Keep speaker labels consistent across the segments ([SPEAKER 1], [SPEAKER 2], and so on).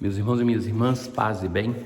[SPEAKER 1] Meus irmãos e minhas irmãs, paz e bem.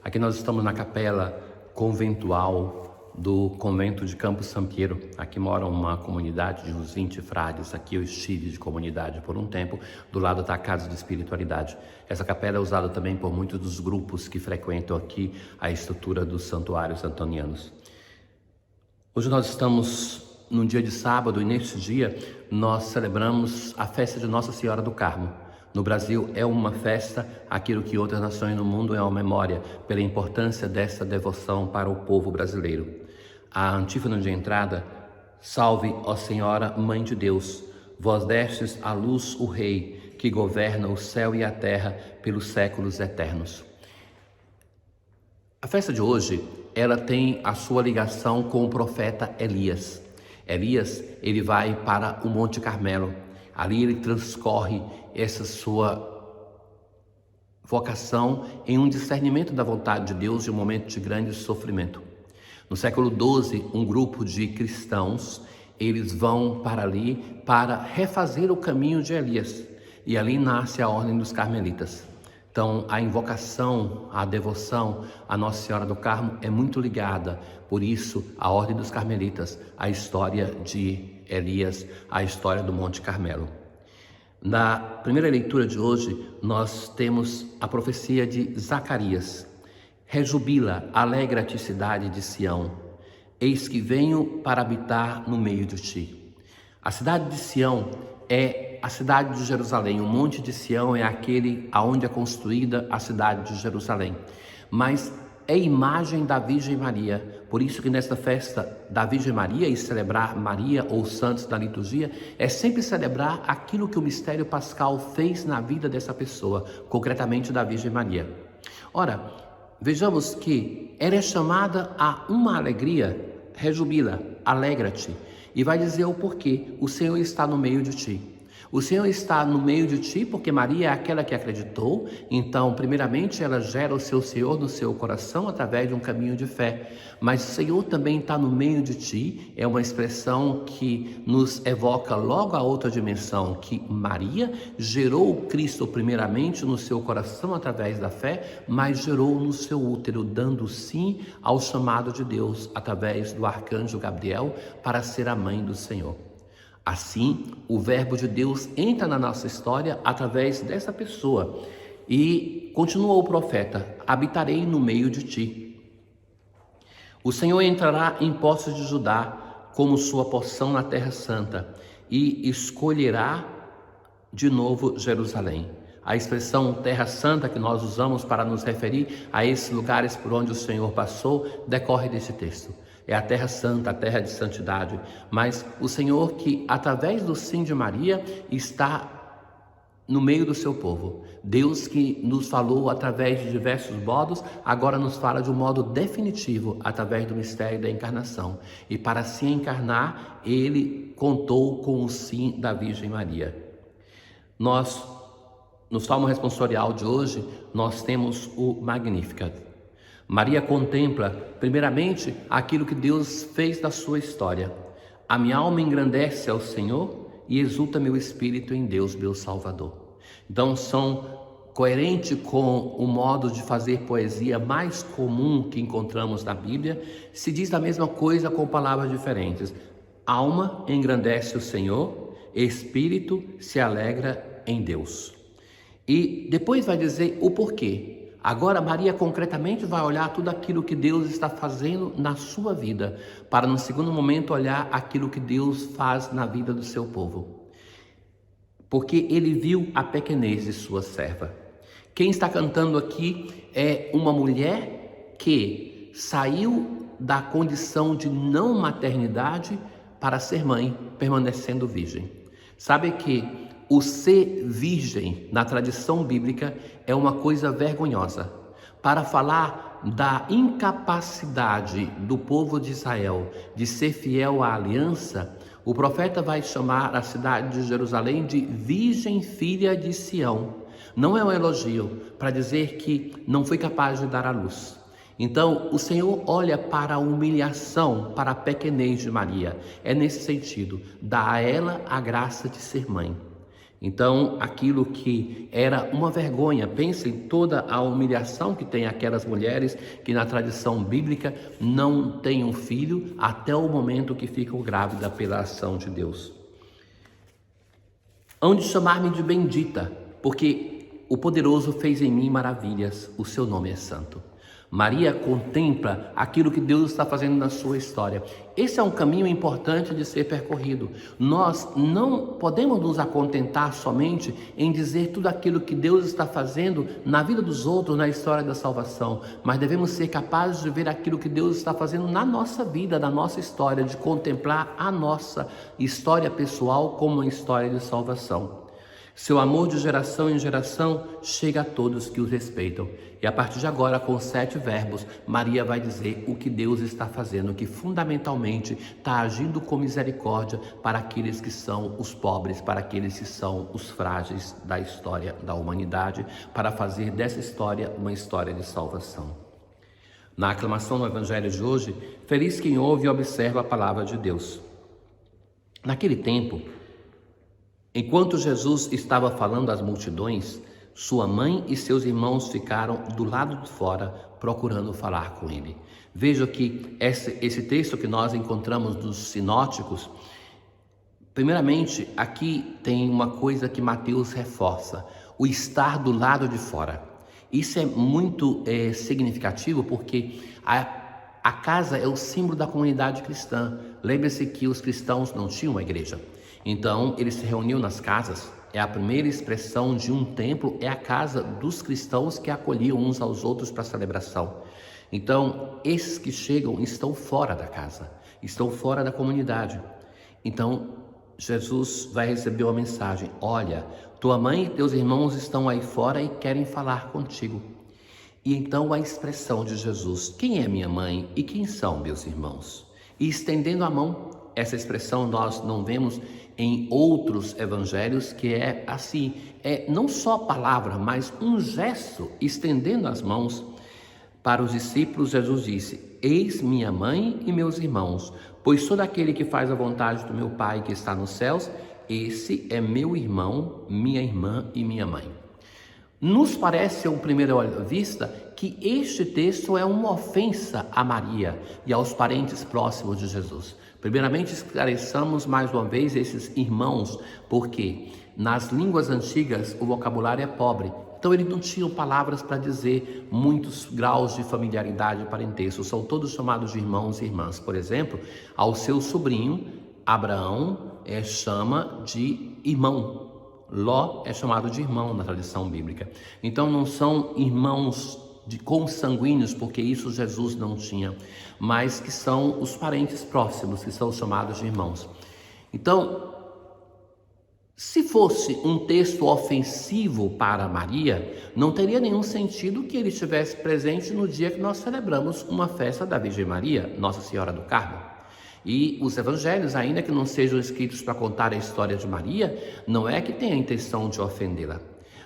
[SPEAKER 1] Aqui nós estamos na capela conventual do convento de Campo Sampiero. Aqui mora uma comunidade de uns 20 frades. Aqui eu estive de comunidade por um tempo. Do lado está a Casa de Espiritualidade. Essa capela é usada também por muitos dos grupos que frequentam aqui a estrutura dos santuários antonianos. Hoje nós estamos num dia de sábado e neste dia nós celebramos a festa de Nossa Senhora do Carmo. No Brasil é uma festa, aquilo que outras nações no mundo é uma memória, pela importância dessa devoção para o povo brasileiro. A antífona de entrada: Salve, ó Senhora, Mãe de Deus, vós destes à luz o Rei, que governa o céu e a terra pelos séculos eternos. A festa de hoje, ela tem a sua ligação com o profeta Elias. Elias, ele vai para o Monte Carmelo. Ali ele transcorre essa sua vocação em um discernimento da vontade de Deus em um momento de grande sofrimento. No século XII, um grupo de cristãos, eles vão para ali para refazer o caminho de Elias. E ali nasce a Ordem dos Carmelitas. Então, a invocação, a devoção à Nossa Senhora do Carmo é muito ligada, por isso, a Ordem dos Carmelitas, a história de Elias, a história do Monte Carmelo. Na primeira leitura de hoje, nós temos a profecia de Zacarias. Rejubila, alegra-te, cidade de Sião, eis que venho para habitar no meio de ti. A cidade de Sião é a cidade de Jerusalém. O Monte de Sião é aquele aonde é construída a cidade de Jerusalém. Mas é imagem da Virgem Maria. Por isso que nesta festa da Virgem Maria, e celebrar Maria ou santos da liturgia, é sempre celebrar aquilo que o mistério pascal fez na vida dessa pessoa, concretamente da Virgem Maria. Ora, vejamos que ela é chamada a uma alegria. Rejubila, alegra-te. E vai dizer o porquê: o Senhor está no meio de ti. O Senhor está no meio de ti porque Maria é aquela que acreditou. Então, primeiramente, ela gera o seu Senhor no seu coração através de um caminho de fé. Mas o Senhor também está no meio de ti. É uma expressão que nos evoca logo a outra dimensão, que Maria gerou o Cristo primeiramente no seu coração através da fé, mas gerou no seu útero, dando sim ao chamado de Deus através do arcanjo Gabriel para ser a mãe do Senhor. Assim, o verbo de Deus entra na nossa história através dessa pessoa. E continuou o profeta: habitarei no meio de ti. O Senhor entrará em Poços de Judá como sua porção na terra santa e escolherá de novo Jerusalém. A expressão terra santa que nós usamos para nos referir a esses lugares por onde o Senhor passou decorre desse texto. É a terra santa, a terra de santidade, mas o Senhor que através do sim de Maria está no meio do seu povo. Deus que nos falou através de diversos modos, agora nos fala de um modo definitivo através do mistério da encarnação. E para se encarnar, ele contou com o sim da Virgem Maria. No Salmo responsorial de hoje, nós temos o Magnificat. Maria contempla, primeiramente, aquilo que Deus fez da sua história. A minha alma engrandece ao Senhor e exulta meu espírito em Deus, meu Salvador. Então, são coerentes com o modo de fazer poesia mais comum que encontramos na Bíblia. Se diz a mesma coisa com palavras diferentes. Alma engrandece o Senhor, espírito se alegra em Deus. E depois vai dizer o porquê. Agora Maria concretamente vai olhar tudo aquilo que Deus está fazendo na sua vida, para no segundo momento olhar aquilo que Deus faz na vida do seu povo. Porque ele viu a pequenez de sua serva. Quem está cantando aqui é uma mulher que saiu da condição de não maternidade para ser mãe, permanecendo virgem. Sabe que o ser virgem, na tradição bíblica, é uma coisa vergonhosa. Para falar da incapacidade do povo de Israel de ser fiel à aliança, o profeta vai chamar a cidade de Jerusalém de Virgem Filha de Sião. Não é um elogio para dizer que não foi capaz de dar à luz. Então, o Senhor olha para a humilhação, para a pequenez de Maria. É nesse sentido, dá a ela a graça de ser mãe. Então, aquilo que era uma vergonha, pense em toda a humilhação que tem aquelas mulheres que na tradição bíblica não têm um filho até o momento que ficam grávidas pela ação de Deus. Hão de chamar-me de bendita, porque o poderoso fez em mim maravilhas, o seu nome é santo. Maria contempla aquilo que Deus está fazendo na sua história. Esse é um caminho importante de ser percorrido. Nós não podemos nos acontentar somente em dizer tudo aquilo que Deus está fazendo na vida dos outros, na história da salvação, mas devemos ser capazes de ver aquilo que Deus está fazendo na nossa vida, na nossa história, de contemplar a nossa história pessoal como uma história de salvação. Seu amor de geração em geração chega a todos que o respeitam. E a partir de agora, com 7 verbos, Maria vai dizer o que Deus está fazendo, que fundamentalmente está agindo com misericórdia para aqueles que são os pobres, para aqueles que são os frágeis da história da humanidade, para fazer dessa história uma história de salvação. Na aclamação no Evangelho de hoje, feliz quem ouve e observa a palavra de Deus. Naquele tempo, enquanto Jesus estava falando às multidões, sua mãe e seus irmãos ficaram do lado de fora procurando falar com ele. Veja que esse texto que nós encontramos dos sinóticos, primeiramente aqui tem uma coisa que Mateus reforça, o estar do lado de fora. Isso é muito significativo porque a casa é o símbolo da comunidade cristã. Lembre-se que os cristãos não tinham uma igreja. Então, eles se reuniam nas casas. É a primeira expressão de um templo, é a casa dos cristãos que acolhiam uns aos outros para a celebração. Então, esses que chegam estão fora da casa, estão fora da comunidade. Então, Jesus vai receber uma mensagem: olha, tua mãe e teus irmãos estão aí fora e querem falar contigo. E então a expressão de Jesus: quem é minha mãe e quem são meus irmãos? E estendendo a mão, essa expressão nós não vemos em outros evangelhos, que é assim, não só palavra, mas um gesto, estendendo as mãos para os discípulos. Jesus disse: eis minha mãe e meus irmãos, pois todo aquele que faz a vontade do meu Pai que está nos céus, esse é meu irmão, minha irmã e minha mãe. Nos parece, à primeira vista, que este texto é uma ofensa a Maria e aos parentes próximos de Jesus. Primeiramente, esclareçamos mais uma vez esses irmãos, porque nas línguas antigas o vocabulário é pobre. Então, eles não tinham palavras para dizer muitos graus de familiaridade e parentesco. São todos chamados de irmãos e irmãs. Por exemplo, ao seu sobrinho, Abraão, chama de irmão. Ló é chamado de irmão na tradição bíblica. Então, não são irmãos consanguíneos, porque isso Jesus não tinha, mas que são os parentes próximos, que são chamados de irmãos. Então, se fosse um texto ofensivo para Maria, não teria nenhum sentido que ele estivesse presente no dia que nós celebramos uma festa da Virgem Maria, Nossa Senhora do Carmo. E os evangelhos, ainda que não sejam escritos para contar a história de Maria, não é que tenha a intenção de ofendê-la,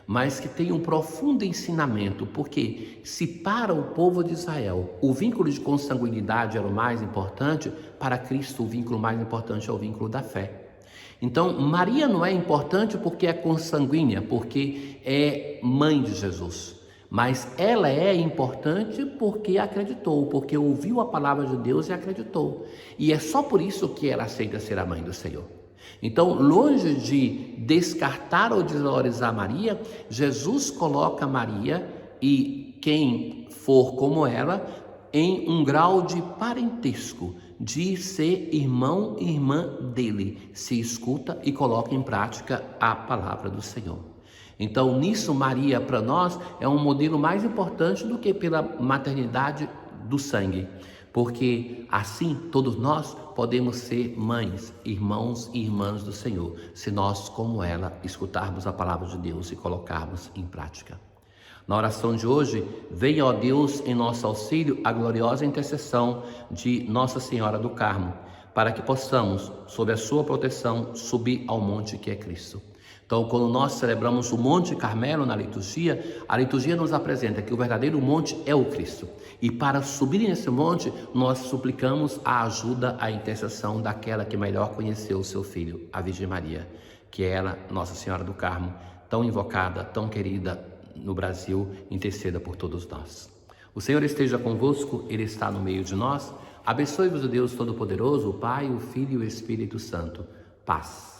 [SPEAKER 1] mas que tem um profundo ensinamento, porque se para o povo de Israel o vínculo de consanguinidade era o mais importante, para Cristo o vínculo mais importante é o vínculo da fé. Então, Maria não é importante porque é consanguínea, porque é mãe de Jesus, mas ela é importante porque acreditou, porque ouviu a palavra de Deus e acreditou. E é só por isso que ela aceita ser a mãe do Senhor. Então, longe de descartar ou desvalorizar Maria, Jesus coloca Maria e quem for como ela em um grau de parentesco, de ser irmão e irmã dele, se escuta e coloca em prática a palavra do Senhor. Então, nisso, Maria, para nós, é um modelo mais importante do que pela maternidade do sangue, porque assim todos nós podemos ser mães, irmãos e irmãs do Senhor, se nós, como ela, escutarmos a palavra de Deus e colocarmos em prática. Na oração de hoje, venha, ó Deus, em nosso auxílio a gloriosa intercessão de Nossa Senhora do Carmo, para que possamos, sob a sua proteção, subir ao monte que é Cristo. Então, quando nós celebramos o Monte Carmelo na liturgia, a liturgia nos apresenta que o verdadeiro monte é o Cristo. E para subir nesse monte, nós suplicamos a ajuda, a intercessão daquela que melhor conheceu o seu Filho, a Virgem Maria. que ela, Nossa Senhora do Carmo, tão invocada, tão querida no Brasil, interceda por todos nós. O Senhor esteja convosco, Ele está no meio de nós. Abençoe-vos o Deus Todo-Poderoso, o Pai, o Filho e o Espírito Santo. Paz.